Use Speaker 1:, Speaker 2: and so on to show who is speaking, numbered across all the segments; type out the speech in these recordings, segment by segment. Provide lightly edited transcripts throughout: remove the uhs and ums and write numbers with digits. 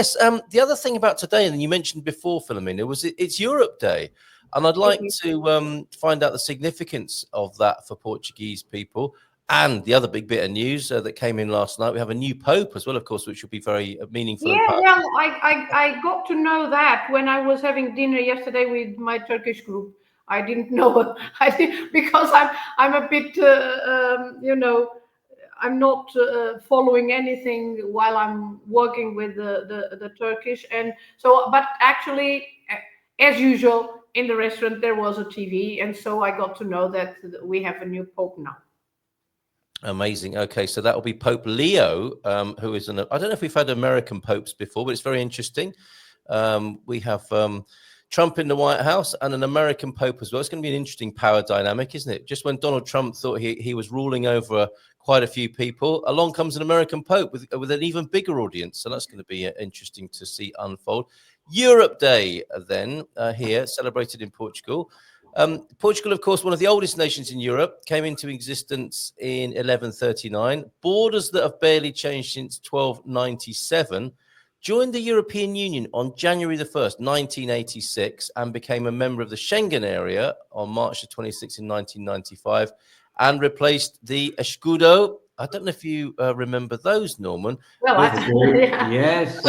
Speaker 1: Yes, the other thing about today, and you mentioned before, Filomena, was it's Europe Day. And I'd like to find out the significance of that for Portuguese people. And the other big bit of news that came in last night, we have a new Pope as well, of course, which will be very meaningful.
Speaker 2: Yeah, well, I got to know that when I was having dinner yesterday with my Turkish group. I didn't know because I'm a bit, I'm not following anything while I'm working with the Turkish. And so, but actually, as usual, in the restaurant, there was a TV. And so I got to know that we have a new Pope now.
Speaker 1: Amazing. Okay, so that will be Pope Leo, who is I don't know if we've had American popes before, but it's very interesting. We have Trump in the White House and an American pope as well. It's going to be an interesting power dynamic, isn't it? Just when Donald Trump thought he was ruling over quite a few people, along comes an American pope with an even bigger audience. So that's going to be interesting to see unfold. Europe Day, then, here, celebrated in Portugal. Portugal, of course, one of the oldest nations in Europe, came into existence in 1139. Borders that have barely changed since 1297. Joined the European Union on January the 1st, 1986, and became a member of the Schengen area on March the 26th in 1995, and replaced the escudo. I don't know if you remember those, Norman.
Speaker 2: Well, yes,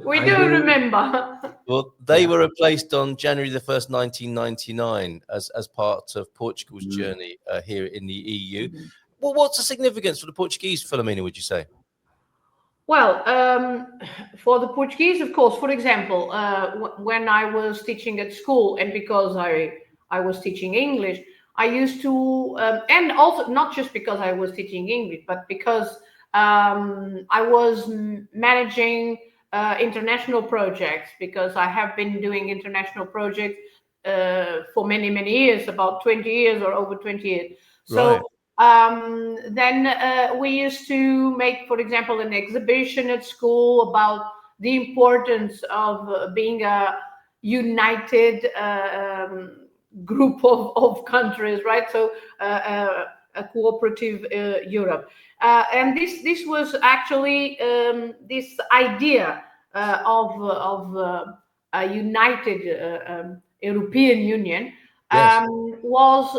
Speaker 2: we do remember.
Speaker 1: Well, they were replaced on January the 1st, 1999, as part of Portugal's journey here in the EU. Well, what's the significance for the Portuguese, Filomena, would you say?
Speaker 2: Well, for the Portuguese, of course, for example, when I was teaching at school, and because I was teaching English, I used to, and also not just because I was teaching English, but because I was managing international projects, because I have been doing international projects for many, many years, about 20 years or over 20 years. So. Right. Then we used to make, for example, an exhibition at school about the importance of being a united group of countries, right? So a cooperative Europe. And this was actually this idea of a united European Union was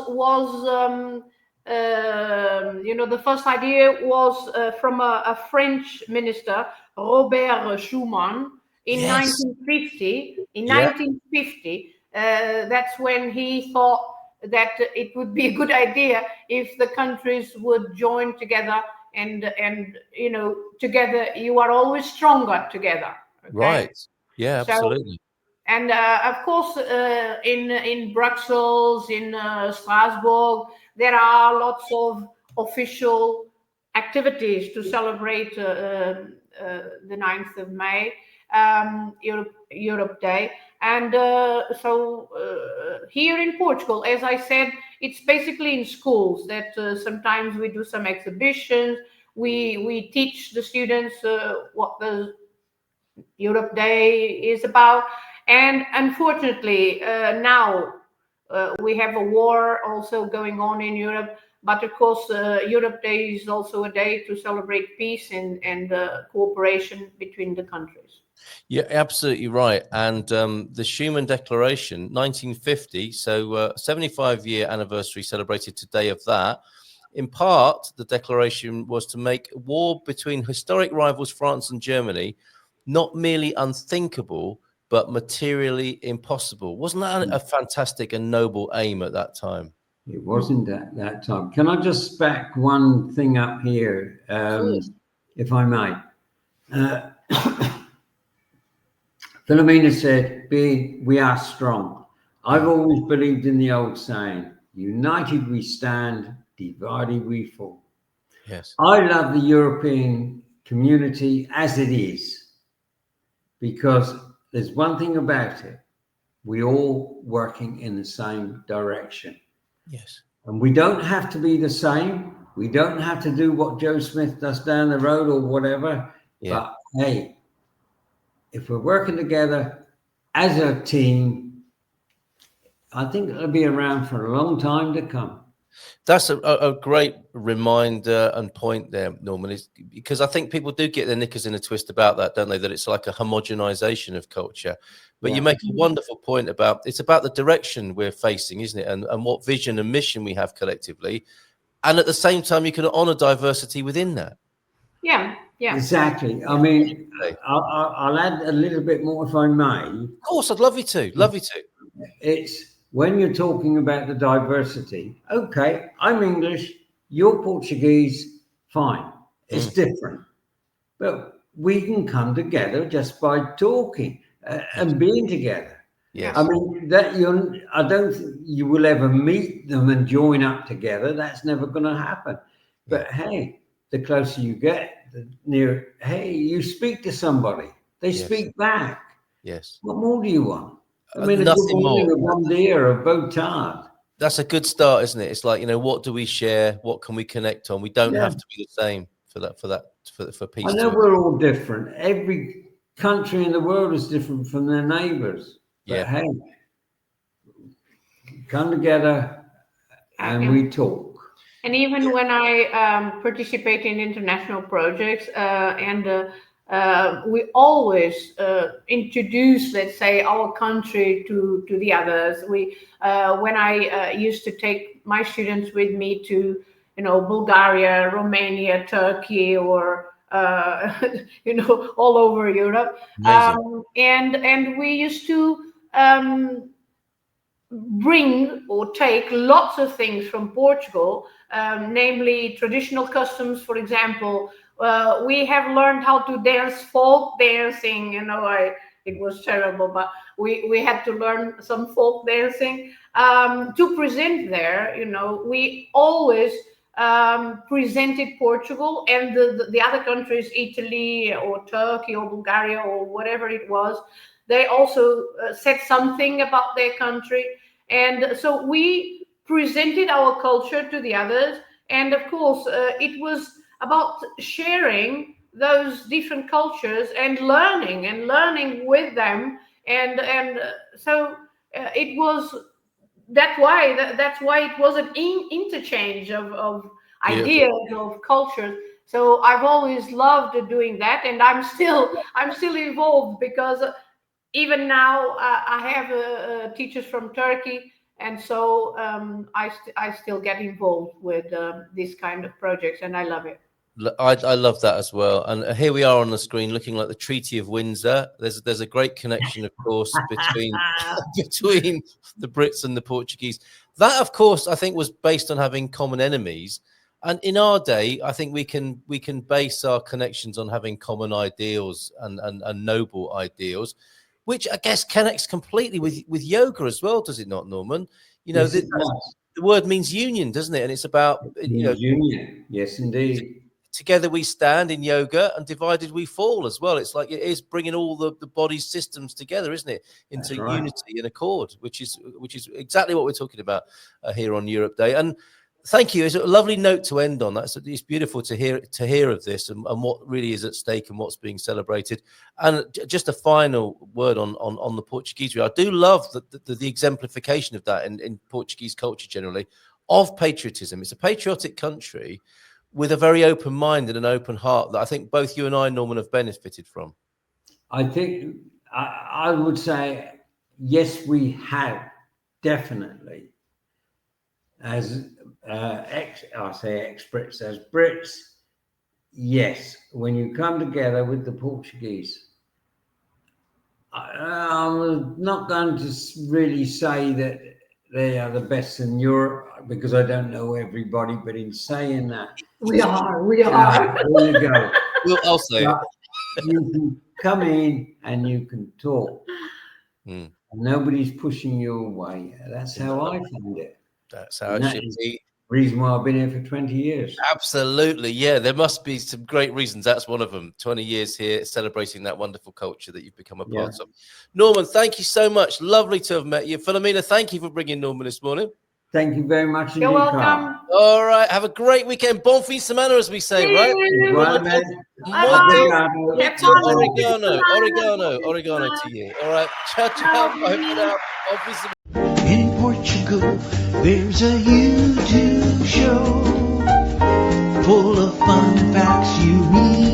Speaker 2: the first idea was from a French minister, Robert Schuman, in 1950. In 1950, that's when he thought that it would be a good idea if the countries would join together, and together you are always stronger together. Okay?
Speaker 1: Right. Yeah, absolutely.
Speaker 2: And of course, in Brussels, in Strasbourg, there are lots of official activities to celebrate the 9th of May, Europe Day. And so here in Portugal, as I said, it's basically in schools that sometimes we do some exhibitions. We teach the students what the Europe Day is about. And unfortunately, now we have a war also going on in Europe. But of course, Europe Day is also a day to celebrate peace and cooperation between the countries.
Speaker 1: You're absolutely right. And the Schuman Declaration, 1950, so 75-year anniversary celebrated today of that. In part, the declaration was to make war between historic rivals France and Germany not merely unthinkable, but materially impossible. Wasn't that a fantastic and noble aim at that time?
Speaker 3: It wasn't at that time. Can I just back one thing up here, if I may? Filomena said, we are strong. I've always believed in the old saying, united we stand, divided we fall.
Speaker 1: Yes.
Speaker 3: I love the European community as it is, because there's one thing about it. We're all working in the same direction.
Speaker 1: Yes.
Speaker 3: And we don't have to be the same. We don't have to do what Joe Smith does down the road or whatever. Yeah. But hey, if we're working together as a team, I think it'll be around for a long time to come.
Speaker 1: That's a great reminder and point there, Norman, is because I think people do get their knickers in a twist about that, don't they? That it's like a homogenization of culture. But you make a wonderful point about it's about the direction we're facing, isn't it? And what vision and mission we have collectively. And at the same time, you can honor diversity within that.
Speaker 2: Yeah, yeah.
Speaker 3: Exactly. I mean, I'll add a little bit more if I may.
Speaker 1: Of course, I'd love you to. Love you to.
Speaker 3: It's when you're talking about the diversity, okay, I'm English, you're Portuguese, fine. It's different. But we can come together just by talking and being together.
Speaker 1: Yes.
Speaker 3: I mean, I don't think you will ever meet them and join up together. That's never going to happen. But hey, the closer you get, the nearer, hey, you speak to somebody, they speak back.
Speaker 1: Yes.
Speaker 3: What more do you want? I mean,
Speaker 1: nothing more.
Speaker 3: A bon dia, a bow-tie.
Speaker 1: That's a good start, isn't it? It's like, what do we share? What can we connect on? We don't have to be the same for peace.
Speaker 3: I know we're all different. Every country in the world is different from their neighbors. But hey, come together and we talk.
Speaker 2: And even when I participate in international projects we always introduce, let's say, our country to the others. When I used to take my students with me to, Bulgaria, Romania, Turkey, or all over Europe, and we used to bring or take lots of things from Portugal, namely traditional customs, for example. We have learned how to dance folk dancing. It was terrible, but we had to learn some folk dancing to present there. We always presented Portugal and the other countries, Italy or Turkey or Bulgaria or whatever it was. They also said something about their country. And so we presented our culture to the others. And of course, it was about sharing those different cultures and learning with them. And so it was, that's why it was an interchange of ideas, of cultures. So I've always loved doing that. And I'm still involved because even now, I have teachers from Turkey, and so I still get involved with these kind of projects, and I love it.
Speaker 1: I love that as well. And here we are on the screen, looking like the Treaty of Windsor. There's a great connection, of course, between the Brits and the Portuguese. That, of course, I think was based on having common enemies. And in our day, I think we can base our connections on having common ideals and noble ideals, which I guess connects completely with yoga as well, does it not, Norman? The word means union, doesn't it? And it's about
Speaker 3: union. Yes, indeed.
Speaker 1: Together we stand in yoga, and divided we fall as well. It's like it is bringing all the body's systems together, isn't it, into unity and accord, which is exactly what we're talking about here on Europe Day. And thank you. It's a lovely note to end on. It's beautiful to hear of this and what really is at stake and what's being celebrated. And just a final word on the Portuguese. I do love the exemplification of that in Portuguese culture generally, of patriotism. It's a patriotic country with a very open mind and an open heart that I think both you and I, Norman, have benefited from.
Speaker 3: I think I would say, yes, we have, definitely. As I say expats, as Brits, yes, when you come together with the Portuguese, I'm not going to really say that they are the best in Europe because I don't know everybody, but in saying that,
Speaker 2: we are.
Speaker 3: There you go.
Speaker 1: I'll say it.
Speaker 3: You can come in and you can talk. And nobody's pushing you away. That's how I find it.
Speaker 1: That's how it should be.
Speaker 3: Reason why I've been here for 20 years.
Speaker 1: Absolutely. Yeah, there must be some great reasons. That's one of them. 20 years here celebrating that wonderful culture that you've become a part of. Norman, thank you so much. Lovely to have met you. Filomena, thank you for bringing Norman this morning.
Speaker 3: Thank you very much.
Speaker 2: You're welcome.
Speaker 3: Carl.
Speaker 1: All right. Have a great weekend. Bon fin semana, as we say, right? Oregano to you. All right. Ciao, ciao. Bye for now. Bon fin semana.
Speaker 4: Portugal, there's a YouTube show full of fun facts you need